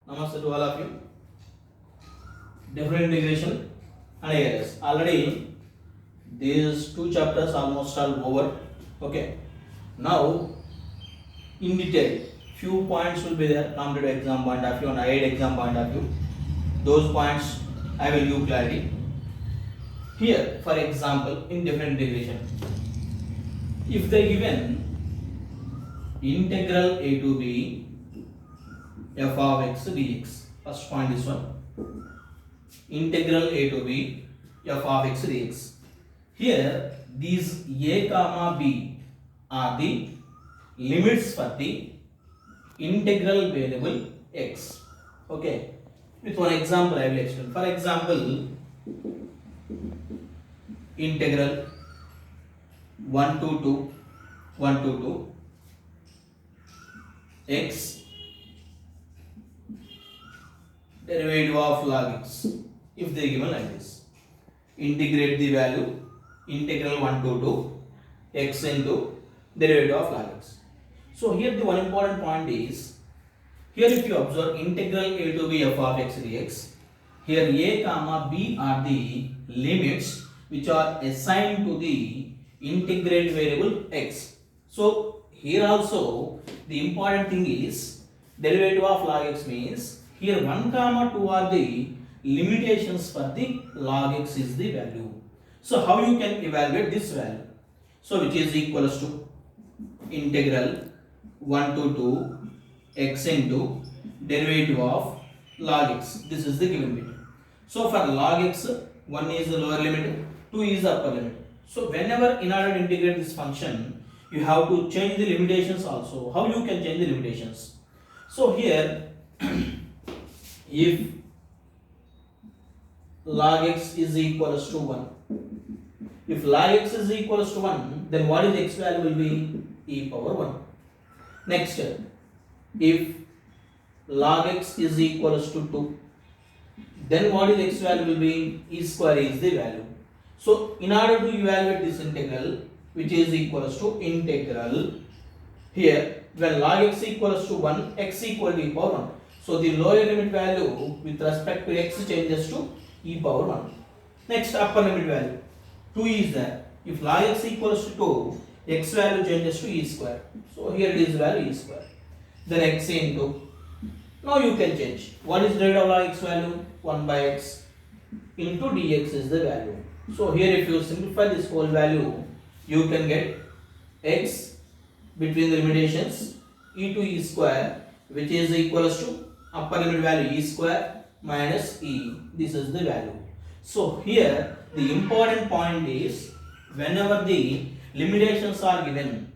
Namaste to all of you. Different integration and ALS. Already these two chapters almost all over. Okay. Now in detail, few points will be there from the exam point of view and IIT exam point of view. Those points I will give clarity. Here, for example, in different integration, if they given integral a to b f of x dx, first point is one. Integral a to b f of x dx. Here, these a comma b are the limits for the integral variable x. Okay. With one example, I will explain. For example, integral 1 to 2 x derivative of log x. If they given like this, integrate the value integral 1 to 2 x into derivative of log x. So here the one important point is, here if you observe integral a to b f of x dx, here a comma b are the limits which are assigned to the integrate variable x. So here also the important thing is derivative of log x means here 1 comma 2 are the limitations for the log x is the value. So how you can evaluate this value? So which is equals to integral 1 to 2 x into derivative of log x. This is the given bit. So for log x, 1 is the lower limit, 2 is the upper limit. So whenever in order to integrate this function, you have to change the limitations also. How you can change the limitations? So here, if log x is equals to 1, if log x is equals to 1, then what is x value will be e power 1. Next, if log x is equals to 2, then what is x value will be e square is the value. So in order to evaluate this integral, which is equals to integral, here when log x equals to 1, x equal to e power 1. So the lower limit value with respect to x changes to e power 1. Next, upper limit value 2 is there. If log x equals to 2, x value changes to e square. So here it is value e square. Then x into. Now you can change. What is derivative of log x value? 1 by x into dx is the value. So here if you simplify this whole value, you can get x between the limitations e to e square, which is equals to upper limit value e square minus e. This is the value. So here the important point is, whenever the limitations are given,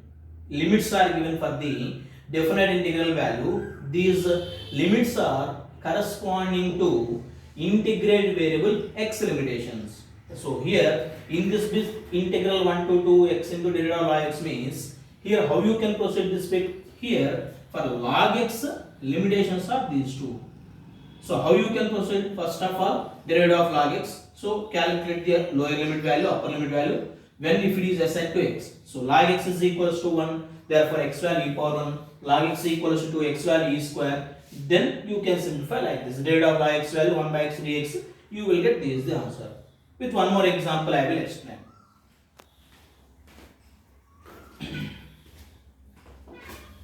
limits are given for the definite integral value, these limits are corresponding to integrate variable x limitations. So here in this bit, integral 1 to 2 x into derivative of log x means, here how you can proceed this bit? Here for log x limitations are these two. So how you can proceed? First of all, derivative of log x. So calculate the lower limit value, upper limit value when if it is assigned to x. So log x is equals to 1, therefore x value e power 1, log x equals to 2, x value e square. Then you can simplify like this. Derivative of log x value 1 by x dx, you will get this the answer. With one more example I will explain.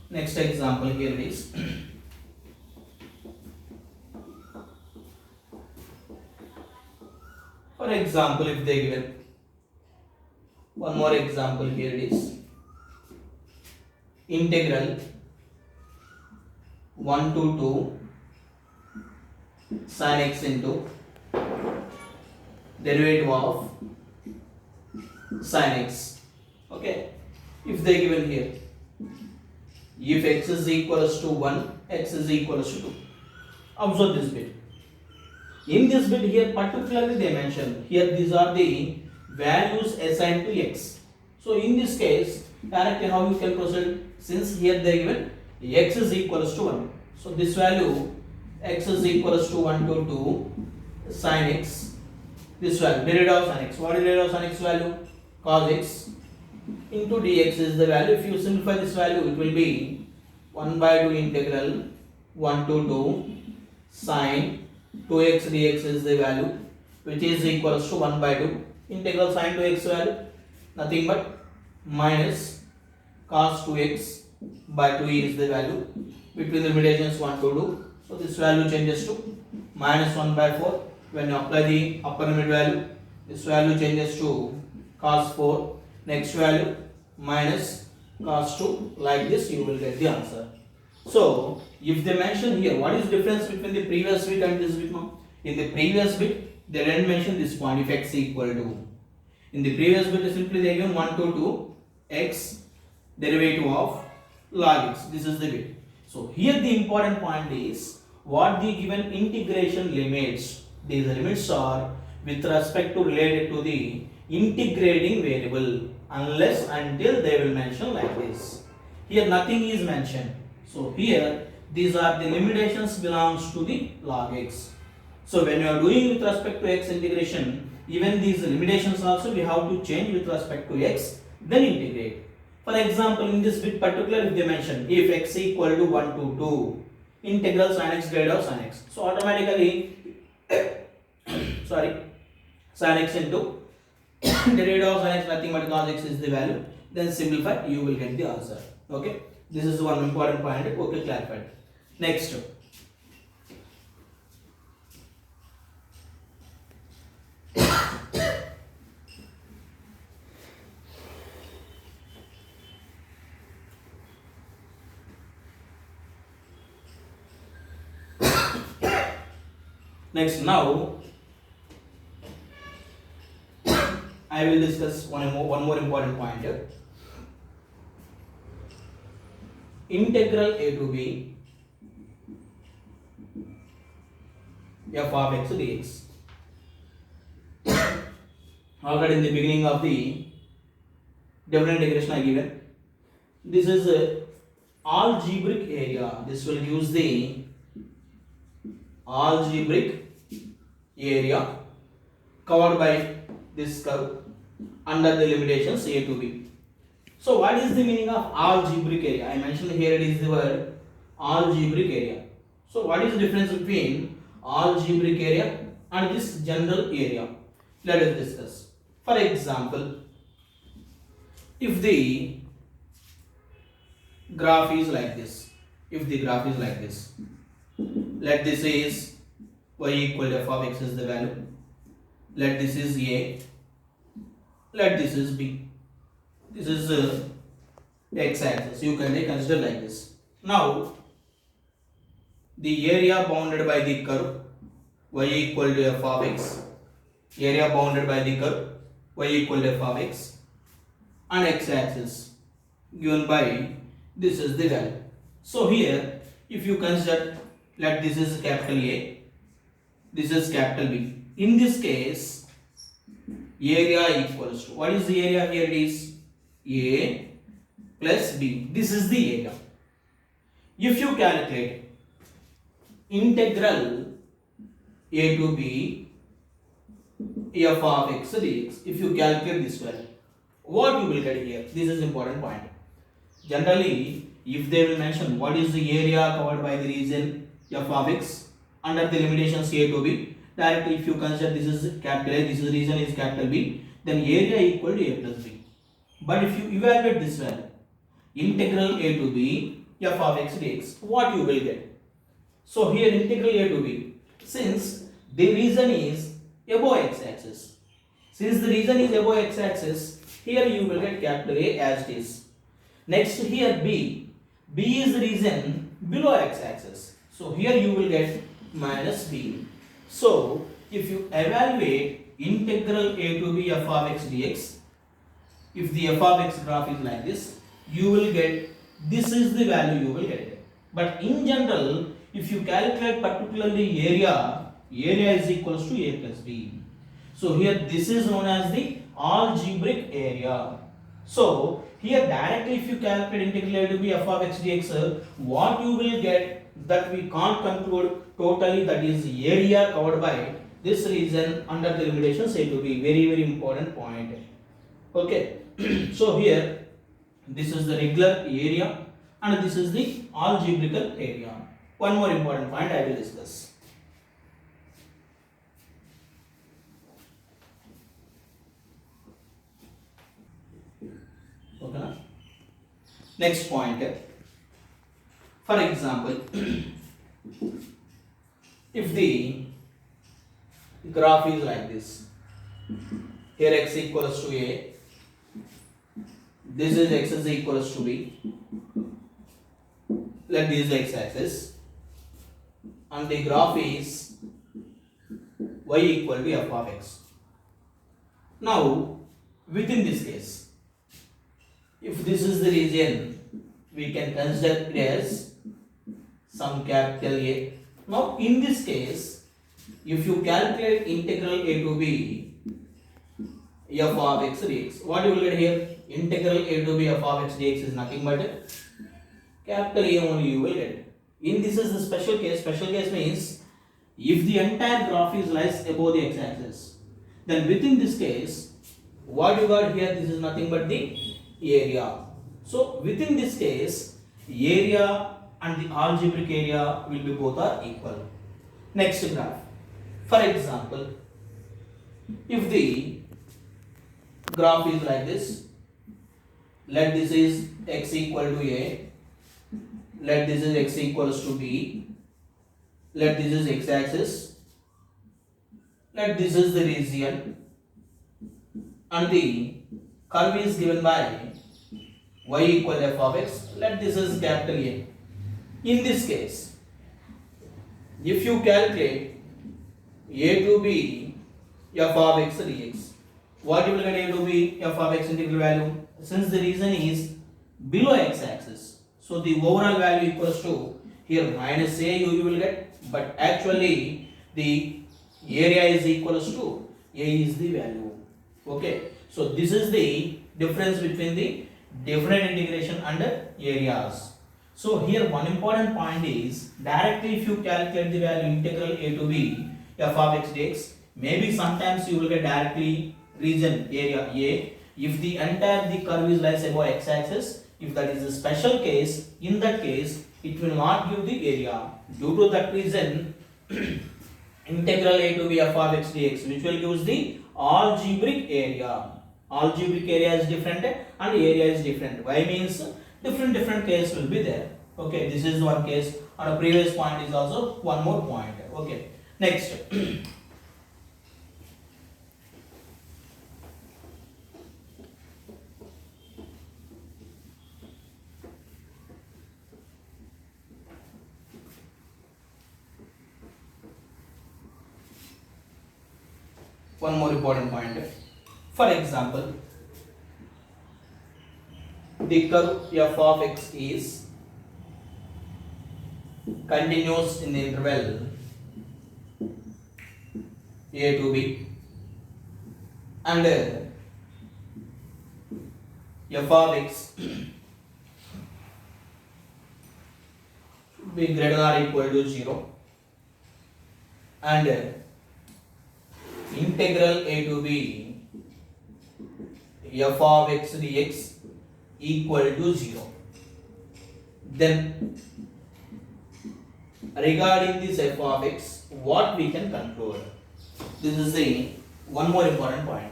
Next example here it is. For example, if they given one more example here it is, integral 1 to 2 sin x into derivative of sin x. Okay, if they given here, if x is equals to 1, x is equals to 2. Observe this bit. In this bit here particularly they mention, here these are the values assigned to x. So in this case, directly how you can proceed, since here they given x is equals to 1. So this value x is equals to 1 to 2 sin x. This value derivative of sin x. What is derivative of sin x value? Cos x into dx is the value. If you simplify this value, it will be 1 by 2 integral 1 to 2 Sine 2x dx is the value which is equals to 1 by 2. Integral sine 2x value nothing but minus cos 2x by 2 is the value between the limitations 1 to 2. So this value changes to minus 1 by 4. When you apply the upper limit value, this value changes to cos 4. Next value minus cos 2. Like this you will get the answer. So if they mention here what is the difference between the previous bit and this bit now? In the previous bit they didn't mention this point if x equal to. In the previous bit simply they given 1 to 2 x derivative of log x. This is the bit. So here the important point is what the given integration limits. These limits are with respect to related to the integrating variable unless until they will mention like this. Here nothing is mentioned. So here these are the limitations belongs to the log x. So when you are doing with respect to x integration, even these limitations also we have to change with respect to x, then integrate. For example, in this bit particular if they mention if x equal to 1 to 2, integral sin x derivative of sin x. So automatically sin x into derivative of sin x nothing but cos x is the value. Then simplify, you will get the answer. Okay, this is one important point. Okay, clarified. Next, now I will discuss one more important point here. Integral a to b f of x dx. Already in the beginning of the different integration I given. This is a algebraic area. This will use the algebraic area covered by this curve under the limitations a to b. So what is the meaning of algebraic area? I mentioned here it is the word algebraic area. So what is the difference between algebraic area and this general area? Let us discuss. For example, if the graph is like this, let this is y equal to f of x is the value, let this is a, let this is b. This is x axis. You can consider like this. Now, the area bounded by the curve y equal to f of x, area bounded by the curve y equal to f of x, and x axis given by this is the value. So here, if you consider, let this is capital A, this is capital B. In this case, area equals to, what is the area here? It is A plus B. This is the area. If you calculate integral a to b f of x dx, if you calculate this value, what you will get here? This is important point. Generally, if they will mention what is the area covered by the region f of x under the limitations a to b, directly if you consider this is capital A, this is region is capital B, then area equal to a plus b. But if you evaluate this value, integral a to b f of x dx, what you will get? So here integral a to b, since the region is above x axis, since the region is above x axis, here you will get capital A as it is. Next here b is the region below x axis, so here you will get minus b. So if you evaluate integral a to b f of x dx, if the f of x graph is like this, you will get, this is the value you will get. But in general, if you calculate particularly area is equals to a plus b. So here this is known as the algebraic area. So here directly if you calculate integral a to b f of x dx, what you will get, that we can't conclude totally, that is area covered by this region under the limitations a to b. Very very important point. Okay. So here this is the regular area and this is the algebraical area. One more important point I will discuss. Next point, for example, if the graph is like this, here x equals to a, this is x is equals to b, let this x axis, and the graph is y equal to f of x. Now, within this case, if this is the region, we can consider it as some capital A. Now, in this case, if you calculate integral a to b f of x dx, what you will get here? Integral a to b f of x dx is nothing but capital A only you will get. In this is the special case. Special case means if the entire graph is lies above the x-axis, then within this case, what you got here? This is nothing but the area. So within this case, area and the algebraic area will be both are equal. Next graph. For example, if the graph is like this, let this is x equal to a, let this is x equals to b, let this is x-axis, let this is the region, and the curve is given by y equal f of x, let this is capital A. In this case, if you calculate a to b f of x dx, what you will get a to b f of x integral value? Since the region is below x-axis, so the overall value equals to here minus a you will get, but actually the area is equals to a is the value. Okay, so this is the difference between the different integration and areas. So here one important point is directly if you calculate the value integral a to b f of x dx, maybe sometimes you will get directly region area a if the entire the curve is lies above x-axis. If that is a special case, in that case it will not give the area. Due to that reason, integral a to b f of x dx, which will give the algebraic area. Algebraic area is different and area is different. Why means different case will be there. Okay, this is one case. On a previous point is also one more point. Okay, next. One more important point. For example, the curve f of x is continuous in the interval a to b, and f of x should be greater than or equal to 0, and integral a to b f of x dx equal to 0. Then regarding this f of x, what we can conclude? This is the one more important point.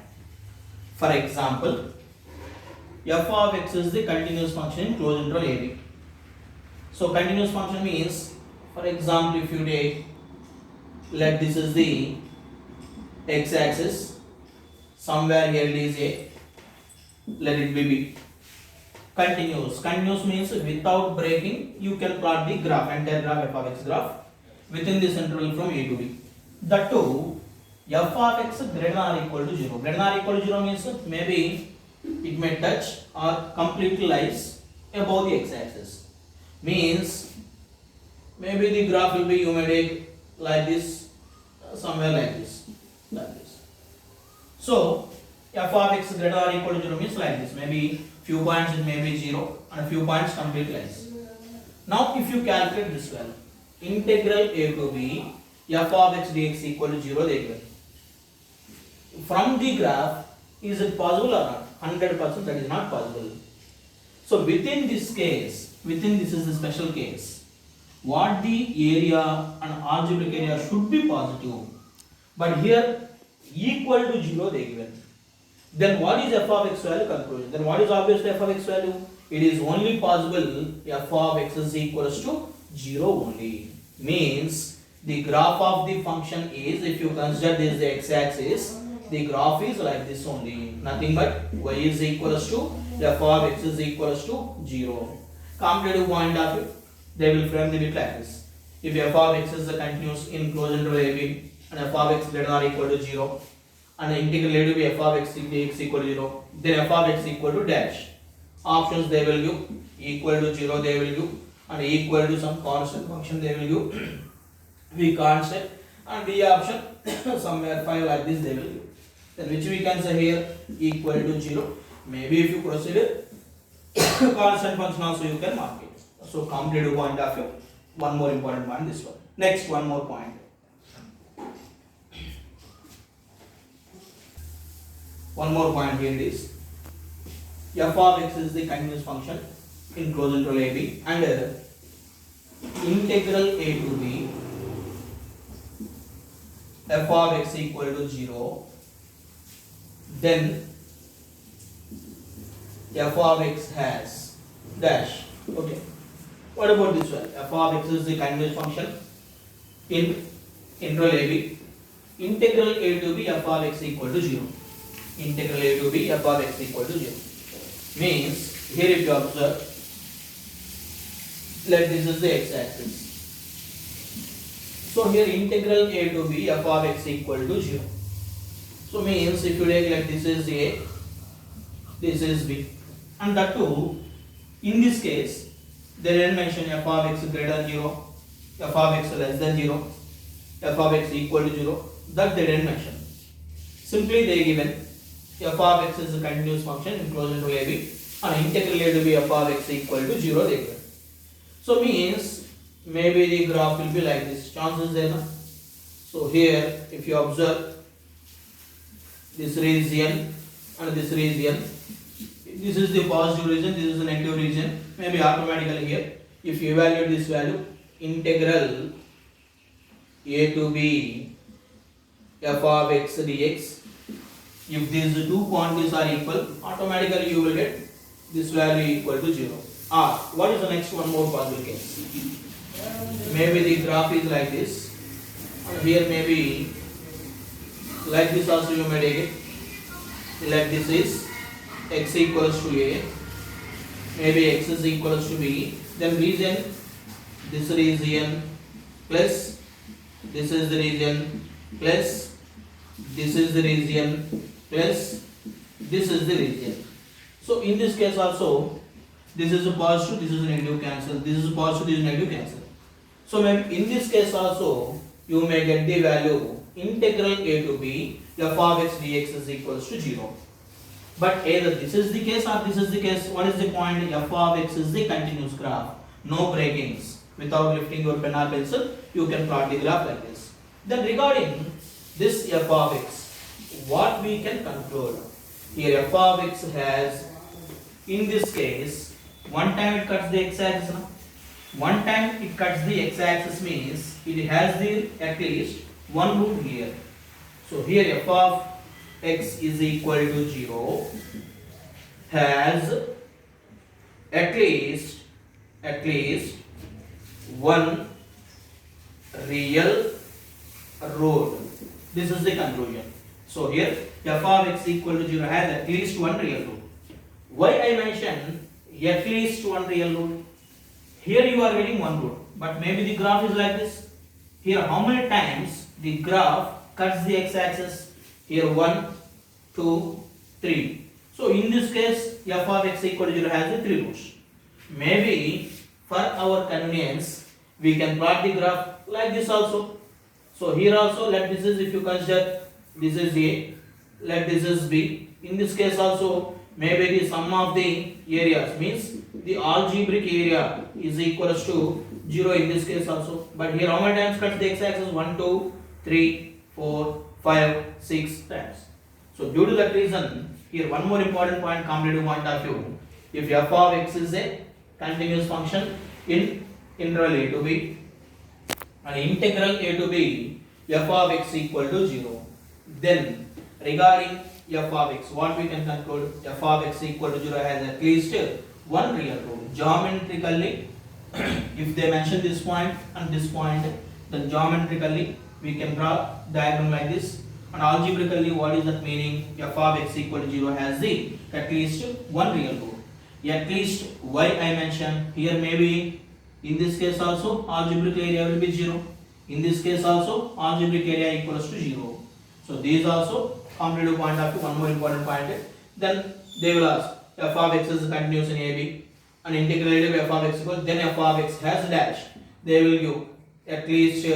For example, f of x is the continuous function in closed interval ab. So continuous function means, for example, if you take, let this is the x-axis, somewhere here it is a, let it be b. Continuous. Continuous means without breaking, you can plot the graph, entire graph, f of x graph, within this interval from a to b. That too, f of x greater than or equal to 0. Greater than or equal to 0 means maybe it may touch or completely lies above the x-axis. Means maybe the graph will be, you may take like this, somewhere like this, like this. So f of x greater than or equal to 0 means like this. Maybe few points it may be 0 and few points completely lies. Now if you calculate this value, integral a to b f of x dx equal to 0 they given. From the graph, is it possible or not? 100% that is not possible. So within this case, within this is the special case, what the area and algebraic area should be positive, but here equal to 0 they given. Then what is f of x value? Conclusion. Then what is obviously f of x value? it is only possible f of x is equals to 0 only. Means the graph of the function is, if you consider this the x-axis, the graph is like this only. Nothing but y is equals to f of x is equals to 0. Comparative point of view, they will frame the bit like this. If f of x is the continuous in closed interval AB and f of x greater than or equal to 0, and the integral a to b f of x dx equal to 0, then f of x equal to dash. Options they will give equal to 0 they will give, and equal to some constant function they will give v constant, and the option somewhere 5 like this they will give. Then which we can say here equal to 0. Maybe if you proceed constant function also you can mark it. So comparative point of view, one more important point this one. Next one more point. One more point here is f of x is the continuous function in closed interval AB and integral a to b f of x equal to 0, then f of x has dash. Okay. What about this one? F of x is the continuous function in interval AB. Integral a to b f of x equal to 0. Integral a to b f of x equal to 0. Means here if you observe, let this is the x-axis. So here integral a to b f of x equal to 0. So means if you take like this is a, this is b, and that too in this case they didn't mention f of x greater than 0, f of x less than 0, f of x equal to 0, that they didn't mention. Simply they given f of x is a continuous function in closed interval AB and integral a to b f of x equal to 0 they given. So means maybe the graph will be like this. Chances there na? So here if you observe this region and this region, this is the positive region, this is the negative region. Maybe automatically here if you evaluate this value, integral a to b f of x dx, if these two quantities are equal, automatically you will get this value equal to 0. Or what is the next one more possible case? Maybe the graph is like this, and here maybe like this also you may take it. Like this is x equals to a, maybe x is equals to b, then region, this region plus this is the region plus this is the region plus this is the region. So in this case also, this is a positive, this is a negative, cancel, this is a positive, this is negative, cancel. So maybe in this case also you may get the value integral a to b f of x dx is equals to 0. But either this is the case or this is the case. What is the point? F of x is the continuous graph, no breakings. Without lifting your pen or pencil, you can plot the graph like this. Then regarding this f of x, what we can conclude? Here f of x has, in this case, one time it cuts the x-axis. One time it cuts the x-axis means it has the at least one root here. So here f of x is equal to 0 has at least one real root. This is the conclusion. So here f of x equal to 0 has at least one real root. Why I mention at least one real root? Here you are getting one root, but maybe the graph is like this. Here how many times the graph cuts the x-axis? Here 1, 2, 3. So in this case f of x equal to 0 has the 3 roots. Maybe for our convenience we can plot the graph like this also. So here also let this is, if you consider this is A, let this is B. In this case also maybe the sum of the areas means the algebraic area is equals to 0 in this case also. But here how many times cuts the x-axis? 1, 2, 3, 4, 5, 6 times. So due to that reason, here one more important point, comparative point of view. If f of x is a continuous function in interval a to b and integral a to b f of x equal to 0, then regarding f of x, what we can conclude? F of x equal to 0 has at least one real root. Geometrically, if they mention this point and this point, then geometrically we can draw diagram like this. And algebraically, what is that meaning? F of x equal to 0 has the at least one real root. At least why I mention here, maybe in this case also algebraic area will be 0. In this case also algebraic area equals to 0. So these also comparative point of view. One more important point. Then they will ask f of x is continuous in AB and integrated by f of x equals, then f of x has dash. They will give at least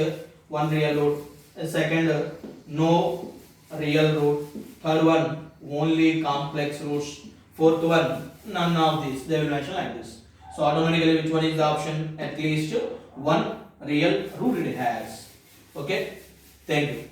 one real root. Second, no real root. Third one, only complex roots. Fourth one, none of these. They will mention like this. So automatically, which one is the option? At least one real root it has. Okay. Thank you.